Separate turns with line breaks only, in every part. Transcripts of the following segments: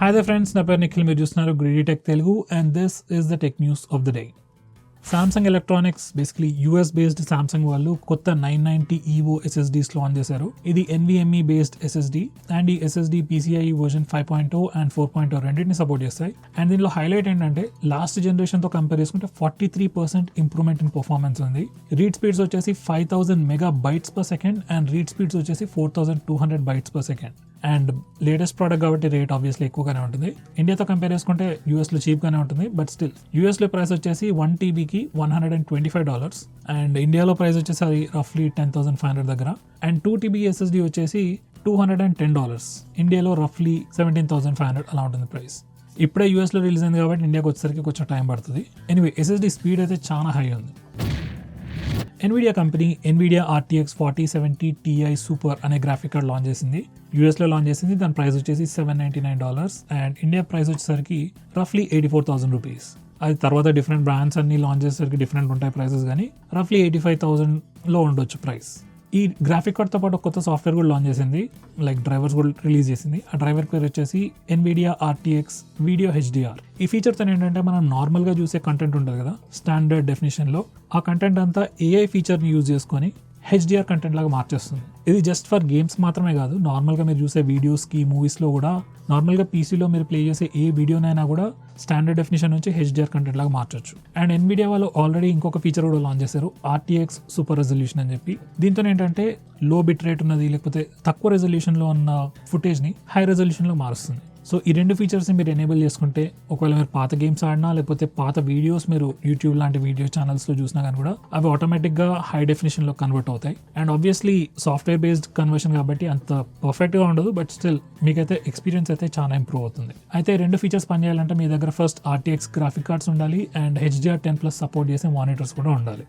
Hi they friends, నా పేరు నిఖిల్. మీరు చూస్తున్నారు greedy tech Telugu and this is the tech news of the day. Samsung electronics basically US based Samsung వాళ్ళు కొత్త 990 EVO SSDs launch చేశారు. ఇది NVMe బేస్డ్ SSD అండ్ ఈ SSD PCIe వర్జన్ 5.0 అండ్ 4.0 రెండింటిని సపోర్ట్ చేస్తాయి. అండ్ దీనిలో హైలైట్ ఏంటంటే last generation తో కంపేర్ చేసుకుంటే 43% ఇంప్రూవ్మెంట్ ఇన్ పర్ఫార్మెన్స్ ఉంది. రీడ్ స్పీడ్స్ వచ్చేసి 5000 MB/s అండ్ రీడ్ స్పీడ్స్ వచ్చేసి 4200 bytes/second. అండ్ లేటెస్ట్ ప్రోడక్ట్ కాబట్టి రేట్ ఆబ్వియస్లీ ఎక్కువగానే ఉంటుంది. ఇండియాతో కంపేర్ చేసుకుంటే యూఎస్లో చీప్గానే ఉంటుంది, బట్ స్టిల్ యూఎస్లో ప్రైస్ వచ్చేసి 1 TBకి $125 అండ్ ఇండియాలో ప్రైస్ వచ్చేసి అది రఫ్లీ 10,500 దగ్గర. అండ్ 2 TB SSD వచ్చేసి $210, ఇండియాలో రఫ్లీ 17,500 అలా ఉంటుంది ప్రైస్. ఇప్పుడే యూఎస్లో రిలీజ్ అయింది కాబట్టి ఇండియాకి వచ్చేసరికి కొంచెం టైం పడుతుంది. ఎనీవే SSD స్పీడ్ అయితే చాలా హై ఉంది. Nvidia company Nvidia RTX 4070 Ti Super అనే గ్రాఫిక్ కార్డ్ లాంచ్ చేసింది. యూఎస్లో లాంచ్ చేసింది. దాని ప్రైస్ వచ్చేసి $799 అండ్ ఇండియా ప్రైస్ వచ్చేసరికి రఫ్లీ 84,000 రూపీస్. అది తర్వాత డిఫరెంట్ బ్రాండ్స్ అన్ని లాంచ్ చేసేసరికి డిఫరెంట్ ఉంటాయి ప్రైసెస్, కానీ రఫ్లీ 85,000లో ఉండొచ్చు ప్రైస్. ఈ గ్రాఫిక్ కార్డ్తో పాటు కొత్త సాఫ్ట్వేర్ కూడా లాంచ్ చేసింది, లైక్ డ్రైవర్స్ కూడా రిలీజ్ చేసింది. ఆ డ్రైవర్ పేరు వచ్చేసి ఎన్విడియా RTX వీడియో HDR. ఈ ఫీచర్తో ఏంటంటే మనం నార్మల్గా చూసే కంటెంట్ ఉంటుంది కదా స్టాండర్డ్ డెఫినేషన్లో, ఆ కంటెంట్ అంతా AI ఫీచర్ని యూజ్ చేసుకొని HDR కంటెంట్ లాగా మార్చేస్తుంది. ఇది జస్ట్ ఫర్ గేమ్స్ మాత్రమే కాదు, నార్మల్గా మీరు చూసే వీడియోస్కి మూవీస్లో కూడా, నార్మల్గా పీసీలో మీరు ప్లే చేసే ఏ వీడియోనైనా కూడా స్టాండర్డ్ డెఫినేషన్ నుంచి HDR కంటెంట్ లాగా మార్చొచ్చు. అండ్ ఎన్విడియా వాళ్ళు ఆల్రెడీ ఇంకొక ఫీచర్ కూడా లాంచ్ చేశారు, RTX సూపర్ రెజల్యూషన్ అని చెప్పి. దీంతో ఏంటంటే లో బిట్ రేట్ ఉన్నది లేకపోతే తక్కువ రెజల్యూషన్లో ఉన్న ఫుటేజ్ని హై రెజల్యూషన్లో మారుస్తుంది. సో ఈ రెండు ఫీచర్స్ని మీరు ఎనేబుల్ చేసుకుంటే ఒకవేళ మీరు పాత గేమ్స్ ఆడినా లేకపోతే పాత వీడియోస్ మీరు యూట్యూబ్ లాంటి వీడియో ఛానల్స్లో చూసినా కానీ కూడా అవి ఆటోమేటిక్గా హై డెఫినేషన్లో కన్వర్ట్ అవుతాయి. And obviously software based conversion కాబట్టి అంత పర్ఫెక్ట్గా ఉండదు, బట్ స్టిల్ మీకైతే ఎక్స్పీరియన్స్ అయితే చాలా ఇంప్రూవ్ అవుతుంది. అయితే రెండు ఫీచర్స్ పనిచేయాలంటే మీ దగ్గర ఫస్ట్ RTX గ్రాఫిక్ కార్డ్స్ ఉండాలి అండ్ HDR10+ సపోర్ట్ చేసే మానిటర్స్ కూడా ఉండాలి.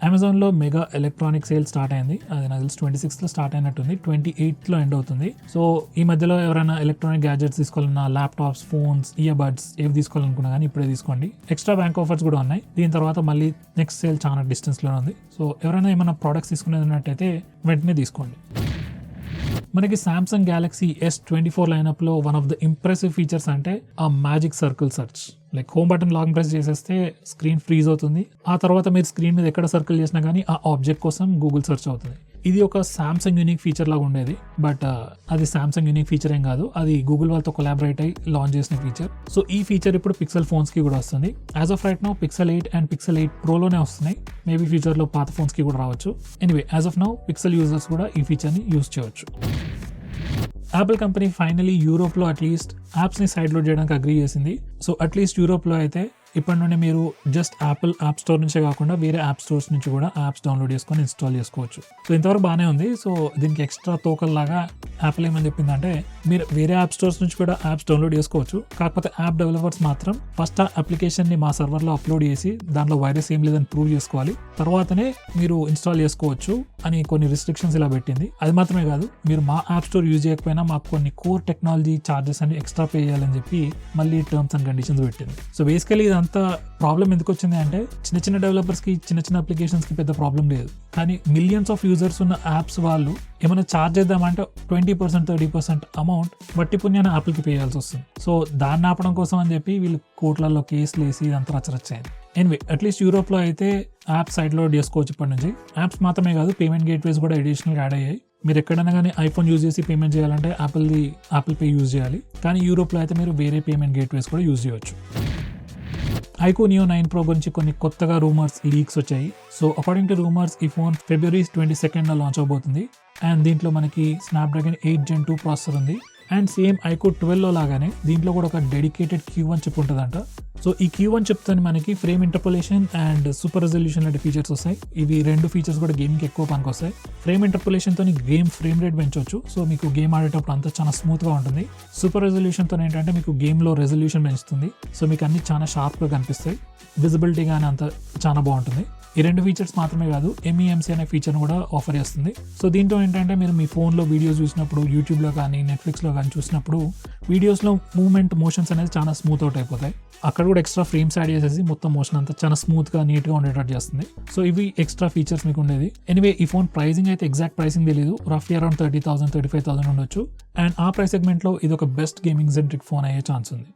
అమెజాన్లో మెగా ఎలక్ట్రానిక్ సేల్ స్టార్ట్ అయింది. అది నాకు తెలిసి 26th స్టార్ట్ అయినట్టుంది, 28th ఎండ్ అవుతుంది. సో ఈ మధ్యలో ఎవరైనా ఎలక్ట్రానిక్ గ్యాజెట్స్ తీసుకోవాలన్నా, ల్యాప్టాప్స్, ఫోన్స్, ఇయర్బడ్స్ ఏవి తీసుకోవాలనుకున్నా కానీ ఇప్పుడే తీసుకోండి. ఎక్స్ట్రా బ్యాంక్ ఆఫర్స్ కూడా ఉన్నాయి. దీని తర్వాత మళ్ళీ నెక్స్ట్ సేల్ చాలా డిస్టెన్స్లో ఉంది. సో ఎవరైనా ఏమైనా ప్రోడక్ట్స్ తీసుకునేటట్టయితే వెంటనే తీసుకోండి. మనకి సామ్సంగ్ గ్యాలక్సీ S24 లైనప్లో one of the impressive features అంటే ఆ magic circle search. Like home button long press చేసేస్తే స్క్రీన్ ఫ్రీజ్ అవుతుంది. ఆ తర్వాత మీరు స్క్రీన్ మీద ఎక్కడ సర్కిల్ చేసినా కానీ ఆ ఆబ్జెక్ట్ కోసం గూగుల్ సెర్చ్ అవుతుంది. ఇది ఒక సామ్సంగ్ యూనిక్ ఫీచర్ లాగా ఉండేది, బట్ అది సామ్సంగ్ యూనిక్ ఫీచర్ ఏం కాదు, అది గూగుల్ వాళ్ళతో కొలాబరేట్ అయ్యి లాంచ్ చేసిన ఫీచర్. సో ఈ ఫీచర్ ఇప్పుడు పిక్సెల్ ఫోన్స్ కి కూడా వస్తుంది. As of right now Pixel 8 and Pixel 8 Proలోనే వస్తున్నాయి. మేబీ ఫ్యూచర్లో పాత ఫోన్స్ కి కూడా రావచ్చు. Anyway as of now pixel users కూడా ఈ ఫీచర్ని యూజ్ చేయవచ్చు. యాపిల్ కంపెనీ ఫైనలీ యూరోప్లో అట్లీస్ట్ యాప్స్ని సైడ్ లోడ్ చేయడానికి అగ్రీ చేసింది. సో అట్లీస్ట్ యూరోప్లో అయితే ఇప్పటి నుండి మీరు జస్ట్ యాపిల్ యాప్ స్టోర్ నుంచే కాకుండా వేరే యాప్ స్టోర్స్ నుంచి కూడా యాప్స్ డౌన్లోడ్ చేసుకొని ఇన్స్టాల్ చేసుకోవచ్చు. సో ఇంతవరకు బాగానే ఉంది. సో దీనికి ఎక్స్ట్రా తోకల్లాగా యాపిల్ ఏమని చెప్పిందంటే మీరు వేరే యాప్ స్టోర్స్ నుంచి కూడా యాప్స్ డౌన్లోడ్ చేసుకోవచ్చు, కాకపోతే యాప్ డెవలపర్స్ మాత్రం ఫస్ట్ ఆ అప్లికేషన్ని మా సర్వర్లో అప్లోడ్ చేసి దాంట్లో వైరస్ ఏం లేదని ప్రూవ్ చేసుకోవాలి, తర్వాతనే మీరు ఇన్స్టాల్ చేసుకోవచ్చు అని కొన్ని రిస్ట్రిక్షన్స్ ఇలా పెట్టింది. అది మాత్రమే కాదు, మీరు మా యాప్ స్టోర్ యూజ్ చేయకపోయినా మాకు కొన్ని కోర్ టెక్నాలజీ ఛార్జెస్ అని ఎక్స్ట్రా పే చేయాలని చెప్పి మళ్ళీ టర్మ్స్ అండ్ కండిషన్స్ పెట్టింది. సో బేసికలీ ఇదంతా ప్రాబ్లం ఎందుకు వచ్చింది అంటే చిన్న చిన్న డెవలపర్స్కి, చిన్న చిన్న అప్లికేషన్స్కి పెద్ద ప్రాబ్లం లేదు, కానీ మిలియన్స్ ఆఫ్ యూజర్స్ ఉన్న యాప్స్ వాళ్ళు ఏమైనా ఛార్జ్ చేద్దామంటే 20%, 30% అమౌంట్ బట్టి పుణ్యాన్ని యాప్కి పే చేయాల్సి వస్తుంది. సో దాన్ని ఆపడం కోసం అని చెప్పి వీళ్ళు కోర్టులలో కేసులు వేసి ఇదంతా రచ్చరచ్చాయింది. ఎనివే అట్లీస్ట్ యూరోప్లో అయితే యాప్ సైడ్ లోడ్ చేసుకోవచ్చు ఇప్పటి నుంచి. యాప్స్ మాత్రమే కాదు, పేమెంట్ గేట్వేస్ కూడా అడిషనల్గా యాడ్ అయ్యాయి. మీరు ఎక్కడైనా కానీ ఐఫోన్ యూజ్ చేసి పేమెంట్ చేయాలంటే యాపిల్ పే యూజ్ చేయాలి, కానీ యూరోప్లో అయితే మీరు వేరే పేమెంట్ గేట్వేస్ కూడా యూజ్ చేయవచ్చు. iQOO Neo 9 Pro గురించి కొన్ని కొత్తగా రూమర్స్, లీక్స్ వచ్చాయి. సో అకార్డింగ్ టు రూమర్స్ ఈ ఫోన్ February 22 లాంచ్ అవబోతుంది. అండ్ దీంట్లో మనకి Snapdragon 8 Gen 2 ప్రాసెసర్ ఉంది. అండ్ సేమ్ iQOO 12లో లాగానే దీంట్లో కూడా ఒక డెడికేటెడ్ Q1 చిప్ ఉంటుందంట. సో ఈ Q1 చిప్తో మనకి frame interpolation and super resolution లాంటి ఫీచర్స్ వస్తాయి. ఇవి రెండు ఫీచర్స్ కూడా గేమ్కి ఎక్కువ పనికి వస్తాయి. ఫ్రేమ్ ఇంటర్పోలేషన్తో గేమ్ ఫ్రేమ్ రేట్ పెంచవచ్చు. సో మీకు గేమ్ ఆడేటప్పుడు అంతా చాలా స్మూత్గా ఉంటుంది. సూపర్ రెజల్యూషన్తో ఏంటంటే మీకు గేమ్లో రెజల్యూషన్ పెంచుతుంది. సో మీకు అన్ని చాలా షార్ప్గా కనిపిస్తాయి, విజిబిలిటీ కానీ అంతా చాలా బాగుంటుంది. ఈ రెండు ఫీచర్స్ మాత్రమే కాదు, MEMC అనే ఫీచర్ని కూడా ఆఫర్ చేస్తుంది. సో దీంట్లో ఏంటంటే మీరు మీ ఫోన్లో వీడియోస్ చూసినప్పుడు, యూట్యూబ్లో కానీ నెట్ఫ్లిక్స్లో కానీ చూసినప్పుడు వీడియోస్లో మూవ్మెంట్ మోషన్స్ అనేది చాలా స్మూత్ అవుట్ అయిపోతాయి. అక్కడ కూడా ఎక్స్ట్రా ఫ్రేమ్స్ యాడ్ చేసేసి మొత్తం మోషన్ అంతా చాలా స్మూత్గా నీట్గా ఉండేటట్టు చేస్తుంది. సో ఇవి ఎక్స్ట్రా ఫీచర్స్ మీకు ఉండేది. ఎనీవే ఈ ఫోన్ ప్రైసింగ్ అయితే ఎగ్జాక్ట్ ప్రైసింగ్ తెలియదు, రఫ్లీ అరౌండ్ 30,000 35,000 ఉండొచ్చు. అండ్ ఆ ప్రైస్ సెగ్మెంట్లో ఇది ఒక బెస్ట్ గేమింగ్ సెంట్రిక్ ఫోన్ అయ్యే ఛాన్స్ ఉంది.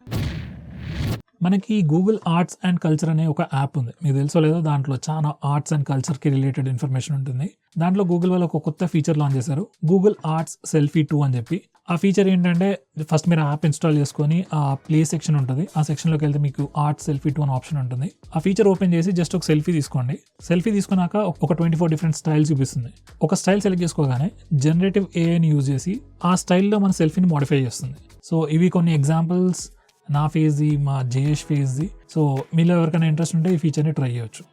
మనకి గూగుల్ ఆర్ట్స్ అండ్ కల్చర్ అనే ఒక యాప్ ఉంది, మీకు తెలుసో లేదో. దాంట్లో చాలా ఆర్ట్స్ అండ్ కల్చర్కి రిలేటెడ్ ఇన్ఫర్మేషన్ ఉంటుంది. దాంట్లో గూగుల్ వాళ్ళు ఒక కొత్త ఫీచర్ లాంచ్ చేశారు, గూగుల్ ఆర్ట్స్ సెల్ఫీ 2 అని చెప్పి. ఆ ఫీచర్ ఏంటంటే ఫస్ట్ మీరు యాప్ ఇన్స్టాల్ చేసుకొని ఆ ప్లే సెక్షన్ ఉంటుంది, ఆ సెక్షన్లోకి వెళ్తే మీకు ఆర్ట్ సెల్ఫీ 2 అని ఆప్షన్ ఉంటుంది. ఆ ఫీచర్ ఓపెన్ చేసి జస్ట్ ఒక సెల్ఫీ తీసుకోండి. సెల్ఫీ తీసుకున్నాక ఒక 24 డిఫరెంట్ స్టైల్స్ చూపిస్తుంది. ఒక స్టైల్ సెలెక్ట్ చేసుకోగానే జనరేటివ్ ఏఐని యూజ్ చేసి ఆ స్టైల్లో మన సెల్ఫీని మోడిఫై చేస్తుంది. సో ఇవి కొన్ని ఎగ్జాంపుల్స్, నా ఫేస్ది, మా జయేష్ ఫేస్ది. సో మీలో ఎవరికైనా ఇంట్రెస్ట్ ఉంటే ఈ ఫీచర్ని ట్రై చేయొచ్చు.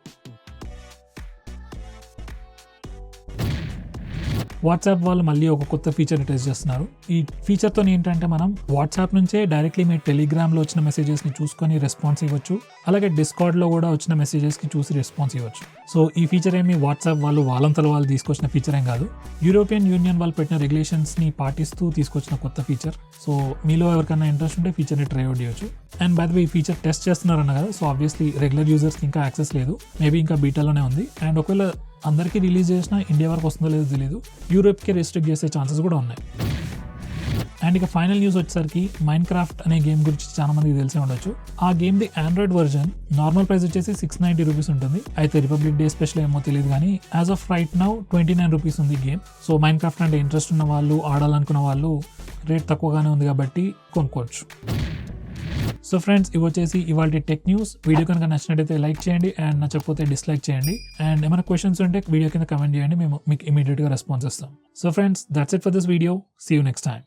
వాట్సాప్ వాళ్ళు మళ్ళీ ఒక కొత్త ఫీచర్ని టెస్ట్ చేస్తున్నారు. ఈ ఫీచర్తో ఏంటంటే మనం వాట్సాప్ నుంచే డైరెక్ట్లీ మీ టెలిగ్రామ్లో వచ్చిన మెసేజెస్ని చూసుకొని రెస్పాన్స్ ఇవ్వచ్చు, అలాగే డిస్కార్డ్లో కూడా వచ్చిన మెసేజెస్కి చూసి రెస్పాన్స్ ఇవ్వచ్చు. సో ఈ ఫీచర్ ఏమి వాట్సాప్ వాళ్ళు వాళ్ళంతలో వాళ్ళు తీసుకొచ్చిన ఫీచర్ ఏం కాదు, యూరోపియన్ యూనియన్ వాళ్ళు పెట్టిన రెగ్యులేషన్స్ని పాటిస్తూ తీసుకొచ్చిన కొత్త ఫీచర్. సో మీలో ఎవరికైనా ఇంట్రెస్ట్ ఉంటే ఫీచర్ని ట్రై అవుట్ చేయొచ్చు. అండ్ బై ద వే ఈ ఫీచర్ టెస్ట్ చేస్తున్నారన్న కదా, సో ఆబ్వియస్లీ రెగ్యులర్ యూజర్స్కి ఇంకా యాక్సెస్ లేదు, మేబీ ఇంకా బీటాలోనే ఉంది. అండ్ ఒకవేళ అందరికీ రిలీజ్ చేసినా ఇండియా వరకు వస్తుందో లేదో తెలియదు, యూరోప్కి రెస్ట్రిక్ట్ చేసే ఛాన్సెస్ కూడా ఉన్నాయి. అండ్ ఇక ఫైనల్ న్యూస్ వచ్చేసరికి మైన్క్రాఫ్ట్ అనే గేమ్ గురించి చాలా మందికి తెలిసే ఉండొచ్చు. ఆ గేమ్ది ఆండ్రాయిడ్ వర్జన్ నార్మల్ ప్రైస్ వచ్చేసి 690 రూపీస్ ఉంటుంది. అయితే రిపబ్లిక్ డే స్పెషల్ ఏమో తెలియదు కానీ as of right now 29 rupees ఉంది గేమ్. సో మైన్క్రాఫ్ట్ అంటే ఇంట్రెస్ట్ ఉన్న వాళ్ళు, ఆడాలనుకున్న వాళ్ళు రేట్ తక్కువగానే ఉంది కాబట్టి కొనుక్కోవచ్చు. సో ఫ్రెండ్స్, ఇవి వచ్చేసి ఇవాళ టెక్ న్యూస్. వీడియో కనుక నచ్చినట్టయితే లైక్ చేయండి, అండ్ నచ్చకపోతే డిస్లైక్ చేయండి. అండ్ ఏమైనా క్వశ్చన్స్ ఉంటే వీడియో కింద కమెంట్ చేయండి, మేము మీకు ఇమీడియట్గా రెస్పాన్స్ ఇస్తాం. So friends, that's it for this video. See you next time.